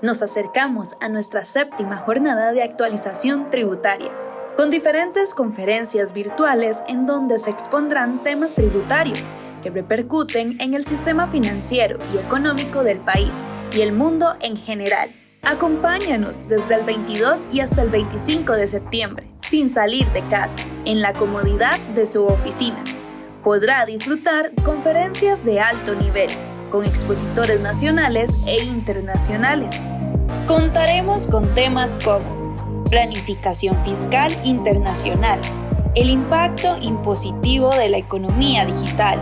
Nos acercamos a nuestra séptima jornada de actualización tributaria, con diferentes conferencias virtuales en donde se expondrán temas tributarios que repercuten en el sistema financiero y económico del país y el mundo en general. Acompáñanos desde el 22 y hasta el 25 de septiembre, sin salir de casa, en la comodidad de su oficina. Podrá disfrutar conferencias de alto nivel, con expositores nacionales e internacionales. Contaremos con temas como planificación fiscal internacional, el impacto impositivo de la economía digital,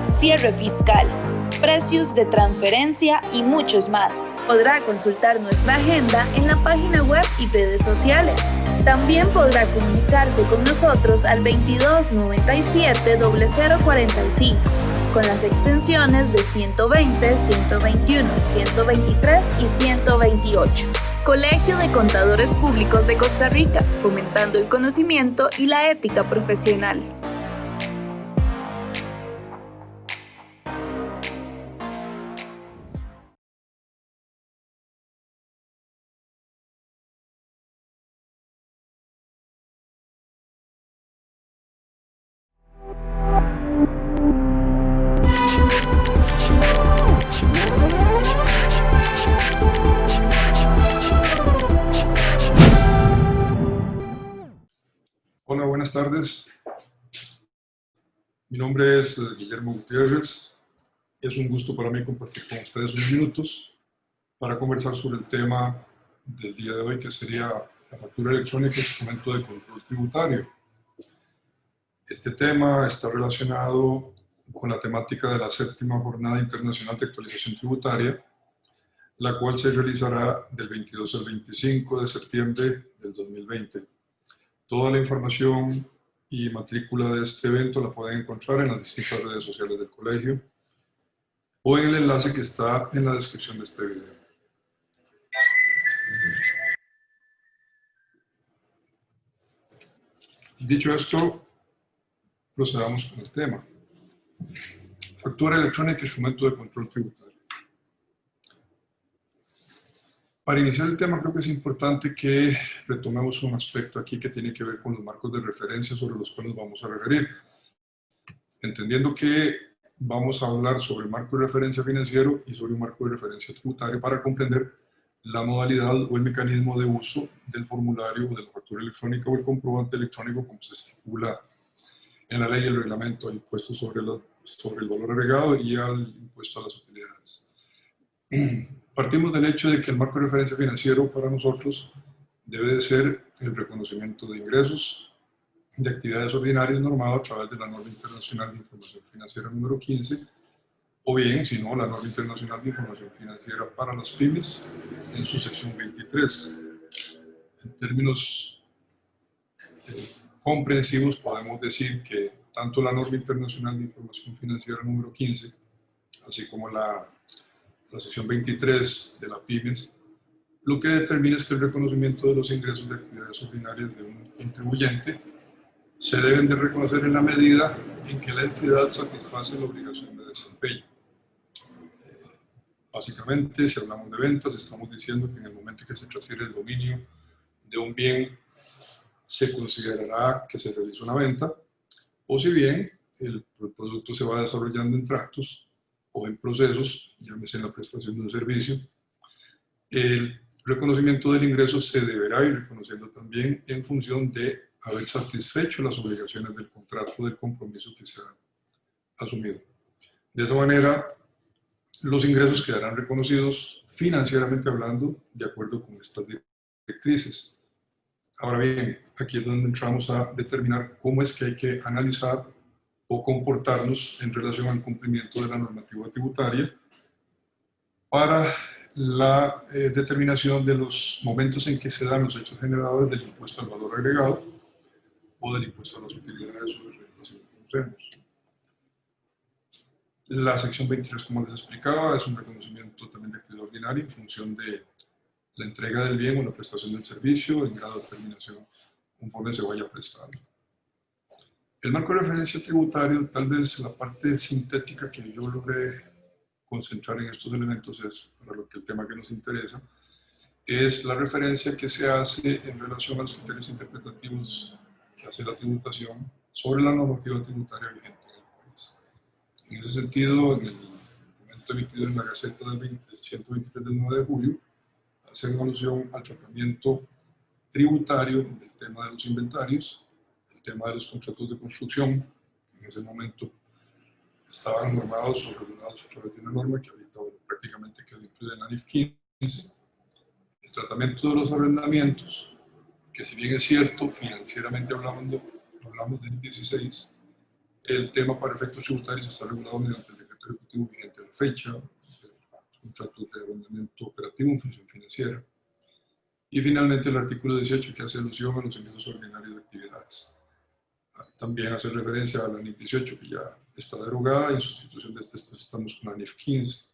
cierre fiscal, precios de transferencia y muchos más. Podrá consultar nuestra agenda en la página web y redes sociales. También podrá comunicarse con nosotros al 22 97 0045 con las extensiones de 120, 121, 123 y 128. Colegio de Contadores Públicos de Costa Rica, fomentando el conocimiento y la ética profesional. Hola, buenas tardes. Mi nombre es Guillermo Gutiérrez. Es un gusto para mí compartir con ustedes unos minutos para conversar sobre el tema del día de hoy, que sería la factura electrónica, instrumento de control tributario. Este tema está relacionado con la temática de la séptima Jornada Internacional de Actualización Tributaria, la cual se realizará del 22 al 25 de septiembre del 2020. Toda la información y matrícula de este evento la pueden encontrar en las distintas redes sociales del colegio o en el enlace que está en la descripción de este video. Dicho esto, procedamos con el tema. Factura electrónica, instrumento de control tributario. Para iniciar el tema, creo que es importante que retomemos un aspecto aquí que tiene que ver con los marcos de referencia sobre los cuales vamos a referir. Entendiendo que vamos a hablar sobre el marco de referencia financiero y sobre un marco de referencia tributario para comprender la modalidad o el mecanismo de uso del formulario de la factura electrónica o el comprobante electrónico, como se estipula en la ley y el reglamento al impuesto sobre el valor agregado y al impuesto a las utilidades. Partimos del hecho de que el marco de referencia financiero para nosotros debe de ser el reconocimiento de ingresos de actividades ordinarias normado a través de la norma internacional de información financiera número 15, o bien, si no, la norma internacional de información financiera para las pymes en su sección 23. En términos comprensivos podemos decir que tanto la norma internacional de información financiera número 15, así como la sección 23 de la pymes, lo que determina es que el reconocimiento de los ingresos de actividades ordinarias de un contribuyente se deben de reconocer en la medida en que la entidad satisface la obligación de desempeño. Básicamente, si hablamos de ventas, estamos diciendo que en el momento en que se transfiere el dominio de un bien, se considerará que se realiza una venta, o si bien el producto se va desarrollando en tractos o en procesos, llámese en la prestación de un servicio, el reconocimiento del ingreso se deberá ir reconociendo también en función de haber satisfecho las obligaciones del contrato, del compromiso que se ha asumido. De esa manera, los ingresos quedarán reconocidos financieramente hablando de acuerdo con estas directrices. Ahora bien, aquí es donde entramos a determinar cómo es que hay que analizar o comportarnos en relación al cumplimiento de la normativa tributaria para la determinación de los momentos en que se dan los hechos generadores del impuesto al valor agregado o del impuesto a las utilidades o de rentas, si lo conocemos. La sección 23, como les explicaba, es un reconocimiento también de actividad ordinaria en función de la entrega del bien o la prestación del servicio en grado de terminación conforme se vaya prestando. El marco de referencia tributario, tal vez la parte sintética que yo logré concentrar en estos elementos es para lo que el tema que nos interesa, es la referencia que se hace en relación a los criterios interpretativos que hace la tributación sobre la normativa tributaria vigente en el país. En ese sentido, en el documento emitido en la Gaceta del 123 del 9 de julio, hacen alusión al tratamiento tributario del tema de los inventarios, el tema de los contratos de construcción, que en ese momento estaban normados o regulados a través de una norma que ahorita prácticamente quedó incluida en la NIF 15, el tratamiento de los arrendamientos, que si bien es cierto, financieramente hablamos del 16, el tema para efectos tributarios está regulado mediante el decreto ejecutivo vigente a la fecha, los contratos de arrendamiento operativo en función financiera, y finalmente el artículo 18 que hace alusión a los ingresos ordinarios de actividades. También hace referencia a la NIF 18 que ya está derogada y en sustitución de este estamos con la NIF 15.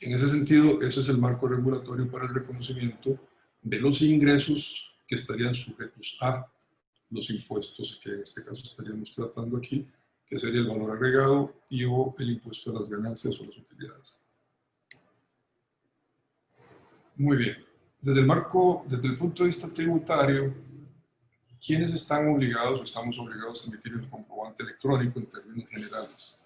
En ese sentido, ese es el marco regulatorio para el reconocimiento de los ingresos que estarían sujetos a los impuestos que en este caso estaríamos tratando aquí, que sería el valor agregado y o el impuesto a las ganancias o las utilidades. Muy bien. Desde el punto de vista tributario, ¿quiénes están obligados o estamos obligados a emitir el comprobante electrónico en términos generales?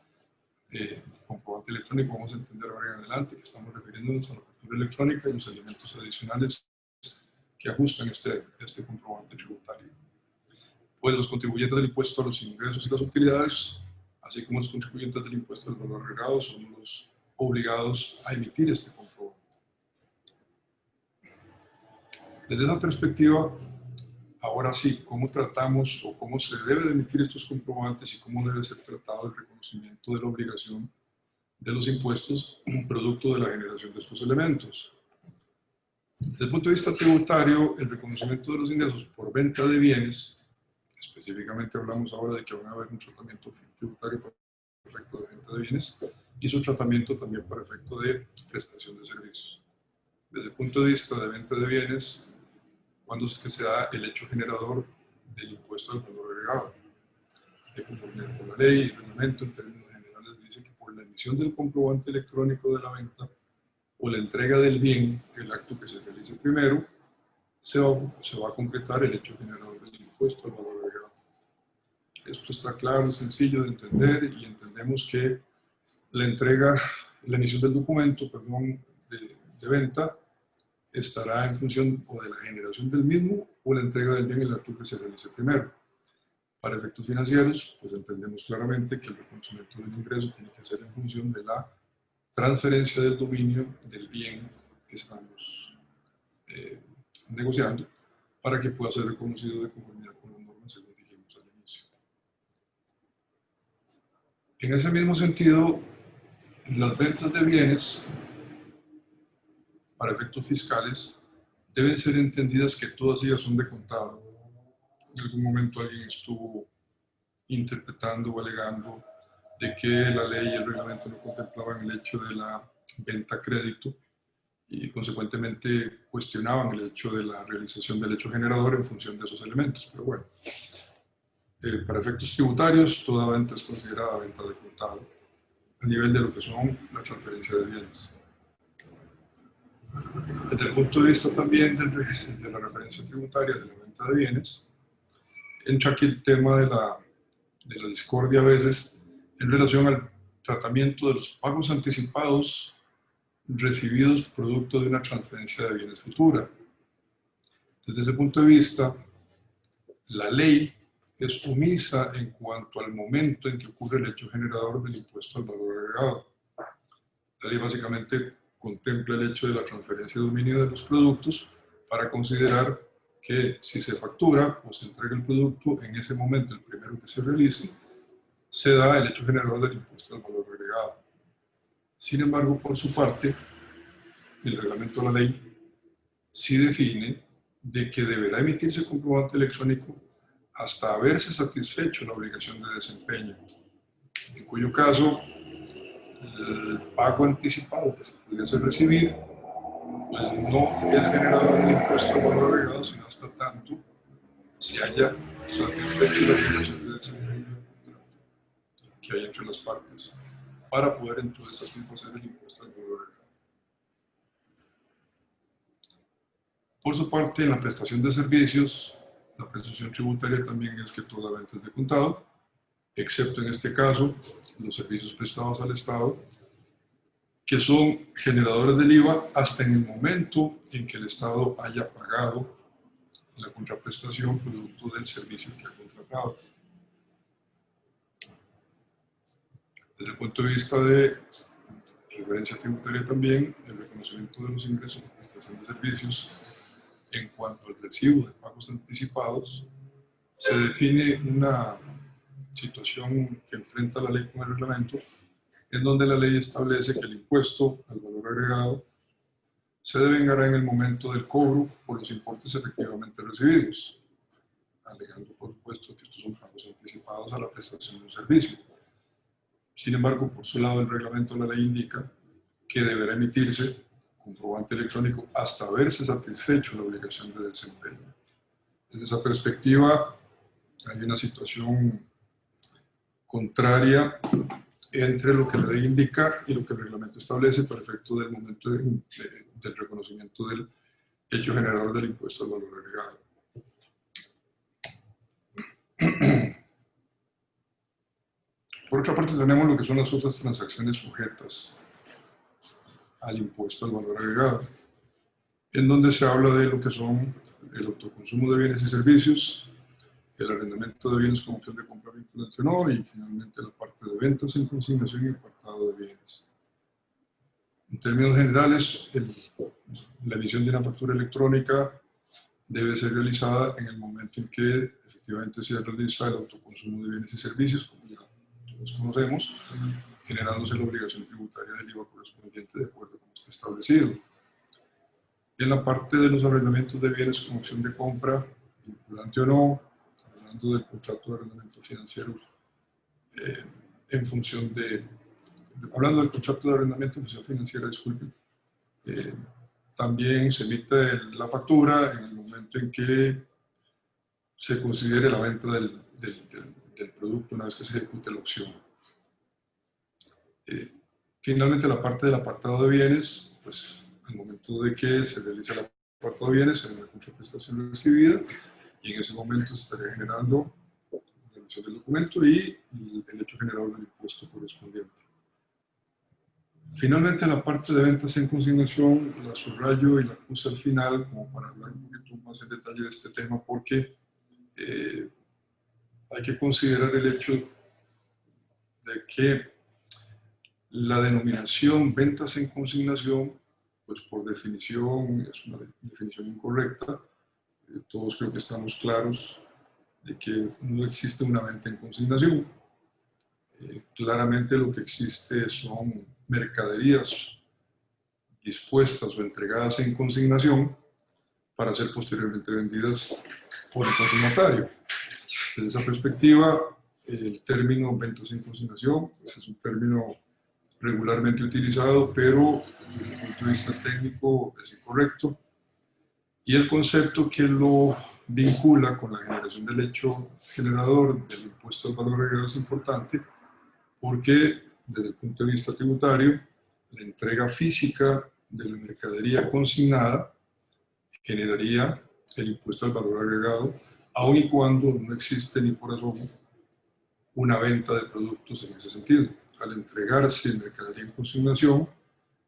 Comprobante electrónico vamos a entender ahora en adelante que estamos refiriéndonos a la factura electrónica y los elementos adicionales que ajustan este comprobante tributario. Pues los contribuyentes del impuesto a los ingresos y las utilidades, así como los contribuyentes del impuesto al valor agregado, son los obligados a emitir este comprobante. Desde esa perspectiva, ahora sí, ¿cómo tratamos o cómo se debe de emitir estos comprobantes y cómo debe ser tratado el reconocimiento de la obligación de los impuestos producto de la generación de estos elementos? Desde el punto de vista tributario, el reconocimiento de los ingresos por venta de bienes, específicamente hablamos ahora de que van a haber un tratamiento tributario para efecto de venta de bienes y su tratamiento también para efecto de prestación de servicios. Desde el punto de vista de venta de bienes, cuando es que se da el hecho generador del impuesto al valor agregado. De conformidad con la ley, el reglamento en términos generales dice que por la emisión del comprobante electrónico de la venta o la entrega del bien, el acto que se realice primero, se va a concretar el hecho generador del impuesto al valor agregado. Esto está claro, sencillo de entender y entendemos que la emisión del documento, de venta, estará en función o de la generación del mismo o la entrega del bien, el acto que se realice primero. Para efectos financieros, pues entendemos claramente que el reconocimiento del ingreso tiene que ser en función de la transferencia del dominio del bien que estamos negociando para que pueda ser reconocido de conformidad con las normas, según dijimos al inicio. En ese mismo sentido, las ventas de bienes para efectos fiscales deben ser entendidas que todas ellas son de contado. En algún momento alguien estuvo interpretando o alegando de que la ley y el reglamento no contemplaban el hecho de la venta a crédito y consecuentemente cuestionaban el hecho de la realización del hecho generador en función de esos elementos. Pero bueno, para efectos tributarios toda venta es considerada venta de contado a nivel de lo que son la transferencia de bienes. Desde el punto de vista también de la referencia tributaria de la venta de bienes, entra aquí el tema de la discordia a veces en relación al tratamiento de los pagos anticipados recibidos producto de una transferencia de bienes futura. Desde ese punto de vista, la ley es omisa en cuanto al momento en que ocurre el hecho generador del impuesto al valor agregado. La ley básicamente contempla el hecho de la transferencia de dominio de los productos para considerar que si se factura o se entrega el producto, en ese momento, el primero que se realice, se da el hecho generador del impuesto al valor agregado. Sin embargo, por su parte, el reglamento de la ley sí define de que deberá emitirse comprobante electrónico hasta haberse satisfecho la obligación de desempeño, en cuyo caso el pago anticipado que se pudiese recibir pues no es generador del impuesto al valor agregado, sino hasta tanto si haya satisfecho la obligación de desempeño del contrato que hay entre las partes para poder entonces satisfacer el impuesto al valor agregado. Por su parte, en la prestación de servicios, la prestación tributaria también es que toda venta es de contado, excepto en este caso los servicios prestados al Estado, que son generadores del IVA hasta en el momento en que el Estado haya pagado la contraprestación producto del servicio que ha contratado. Desde el punto de vista de referencia tributaria también, el reconocimiento de los ingresos de prestación de servicios en cuanto al recibo de pagos anticipados, se define una situación que enfrenta la ley con el reglamento, en donde la ley establece que el impuesto al valor agregado se devengará en el momento del cobro por los importes efectivamente recibidos, alegando por supuesto que estos son pagos anticipados a la prestación de un servicio. Sin embargo, por su lado, el reglamento de la ley indica que deberá emitirse comprobante electrónico hasta haberse satisfecho la obligación de desempeño. Desde esa perspectiva, hay una situación contraria entre lo que la ley indica y lo que el reglamento establece para efecto del momento del reconocimiento del hecho generador del impuesto al valor agregado. Por otra parte, tenemos lo que son las otras transacciones sujetas al impuesto al valor agregado, en donde se habla de lo que son el autoconsumo de bienes y servicios, el arrendamiento de bienes con opción de compra vinculante o no, y finalmente la parte de ventas en consignación y apartado de bienes. En términos generales, la emisión de una factura electrónica debe ser realizada en el momento en que efectivamente se realiza el autoconsumo de bienes y servicios, como ya todos conocemos, generándose la obligación tributaria del IVA correspondiente de acuerdo con este establecido. En la parte de los arrendamientos de bienes con opción de compra, vinculante o no, hablando del contrato de arrendamiento financiero, hablando del contrato de arrendamiento en función financiera, disculpen, también se emite la factura en el momento en que se considere la venta del producto una vez que se ejecute la opción. Finalmente, la parte del apartado de bienes, pues al momento de que se realiza el apartado de bienes, se da una contraprestación recibida y en ese momento se estaría generando la emisión del documento y el hecho generador del impuesto correspondiente. Finalmente, la parte de ventas en consignación la subrayo y la puse al final como para hablar un poquito más en detalle de este tema, porque hay que considerar el hecho de que la denominación ventas en consignación, pues por definición es una definición incorrecta. Todos creo que estamos claros de que no existe una venta en consignación. Claramente lo que existe son mercaderías dispuestas o entregadas en consignación para ser posteriormente vendidas por el consignatario. Desde esa perspectiva, el término ventas en consignación pues es un término regularmente utilizado, pero desde el punto de vista técnico es incorrecto. Y el concepto que lo vincula con la generación del hecho generador del impuesto al valor agregado es importante, porque desde el punto de vista tributario, la entrega física de la mercadería consignada generaría el impuesto al valor agregado, aun y cuando no existe ni por asomo una venta de productos en ese sentido. Al entregarse mercadería en consignación,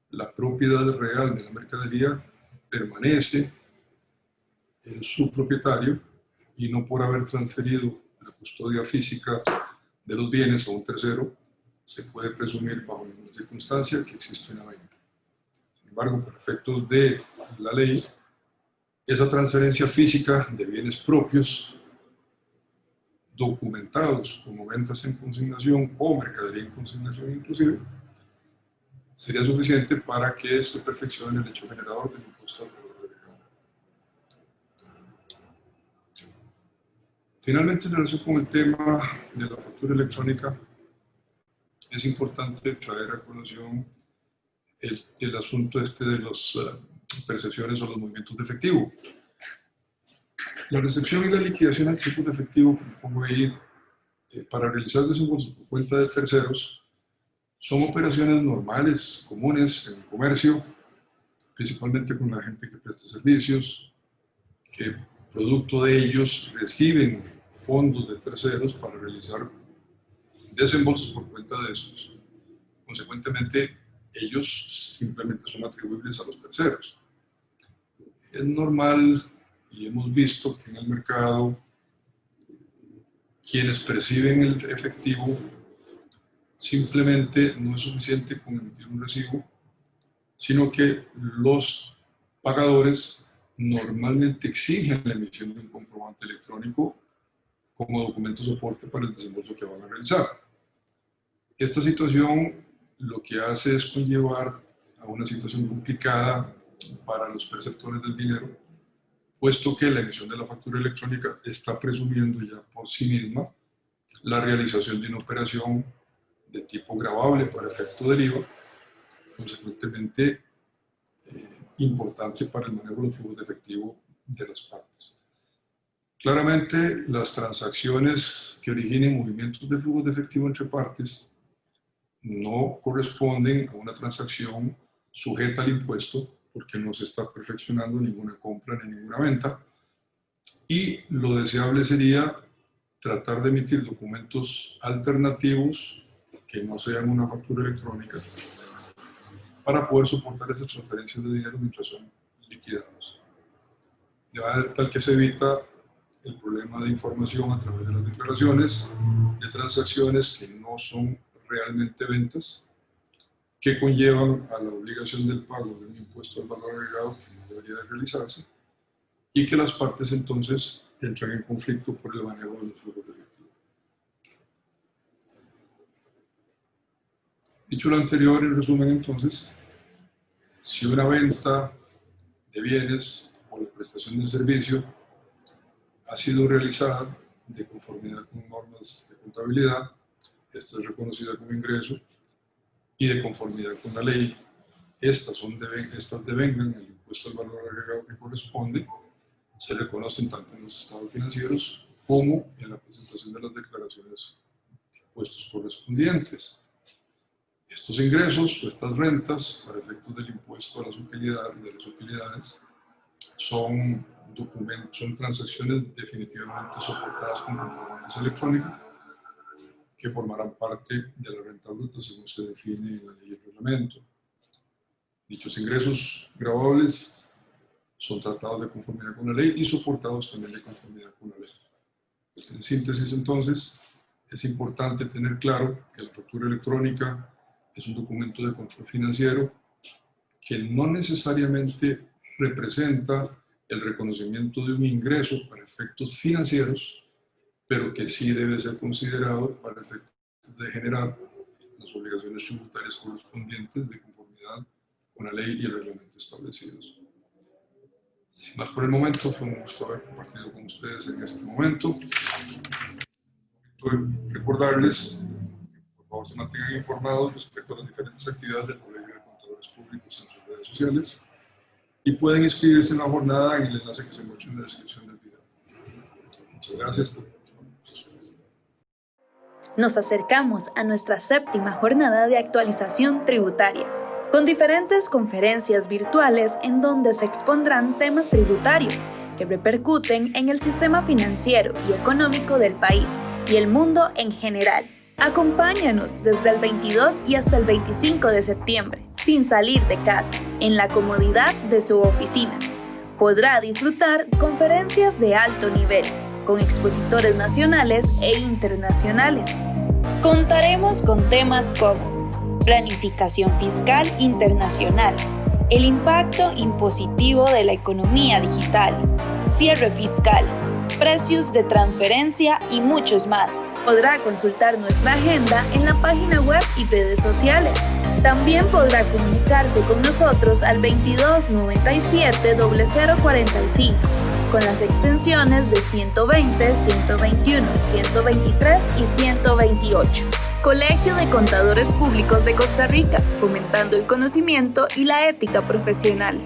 la propiedad real de la mercadería permanece en su propietario y no por haber transferido la custodia física de los bienes a un tercero, se puede presumir bajo ninguna circunstancia que existe una venta. Sin embargo, para efectos de la ley, esa transferencia física de bienes propios documentados como ventas en consignación o mercadería en consignación inclusive, sería suficiente para que se perfeccione el hecho generador del impuesto al valor agregado. Finalmente, en relación con el tema de la factura electrónica, es importante traer a colación el asunto de las percepciones o los movimientos de efectivo. La recepción y la liquidación de tipos de efectivo, como pongo ahí, para realizar desembolsos por cuenta de terceros, son operaciones normales, comunes en el comercio, principalmente con la gente que presta servicios, que producto de ellos reciben fondos de terceros para realizar desembolsos por cuenta de estos. Consecuentemente, ellos simplemente son atribuibles a los terceros. Es normal y hemos visto que en el mercado quienes perciben el efectivo simplemente no es suficiente con emitir un recibo, sino que los pagadores normalmente exigen la emisión de un comprobante electrónico como documento soporte para el desembolso que van a realizar. Esta situación lo que hace es conllevar a una situación complicada para los perceptores del dinero, puesto que la emisión de la factura electrónica está presumiendo ya por sí misma la realización de una operación de tipo gravable para efecto del IVA, consecuentemente importante para el manejo de los flujos de efectivo de las partes. Claramente, las transacciones que originen movimientos de flujos de efectivo entre partes no corresponden a una transacción sujeta al impuesto, porque no se está perfeccionando ninguna compra ni ninguna venta, y lo deseable sería tratar de emitir documentos alternativos que no sean una factura electrónica para poder soportar esas transferencias de dinero mientras son liquidados. De tal que se evita el problema de información a través de las declaraciones de transacciones que no son realmente ventas, que conllevan a la obligación del pago de un impuesto al valor agregado que no debería de realizarse, y que las partes entonces entran en conflicto por el manejo de los flujos de efectivo. Dicho lo anterior, en resumen entonces, si una venta de bienes o la prestación de servicio ha sido realizada de conformidad con normas de contabilidad, esta es reconocida como ingreso, y de conformidad con la ley, estas devengan el impuesto al valor agregado que corresponde, se reconocen tanto en los estados financieros como en la presentación de las declaraciones de impuestos correspondientes. Estos ingresos o estas rentas, para efectos del impuesto a las utilidades, son transacciones definitivamente soportadas con comprobantes electrónicos que formarán parte de la renta bruta según se define en la ley y el reglamento. Dichos ingresos gravables son tratados de conformidad con la ley y soportados también de conformidad con la ley. En síntesis, entonces, es importante tener claro que la factura electrónica es un documento de control financiero que no necesariamente representa el reconocimiento de un ingreso para efectos financieros, pero que sí debe ser considerado para efectos de generar las obligaciones tributarias correspondientes de conformidad con la ley y el reglamento establecidos. Sin más por el momento, fue un gusto haber compartido con ustedes en este momento. Recordarles que por favor se mantengan informados respecto a las diferentes actividades del Colegio de Contadores Públicos en sus redes sociales y pueden inscribirse en la jornada en el enlace que se muestra en la descripción del video. Muchas gracias por Nos acercamos a nuestra 7ª jornada de actualización tributaria, con diferentes conferencias virtuales en donde se expondrán temas tributarios que repercuten en el sistema financiero y económico del país y el mundo en general. Acompáñanos desde el 22 y hasta el 25 de septiembre, sin salir de casa, en la comodidad de su oficina. Podrá disfrutar conferencias de alto nivel, con expositores nacionales e internacionales. Contaremos con temas como planificación fiscal internacional, el impacto impositivo de la economía digital, cierre fiscal, precios de transferencia y muchos más. Podrá consultar nuestra agenda en la página web y redes sociales. También podrá comunicarse con nosotros al 22 97 0045 con las extensiones de 120, 121, 123 y 128. Colegio de Contadores Públicos de Costa Rica, fomentando el conocimiento y la ética profesional.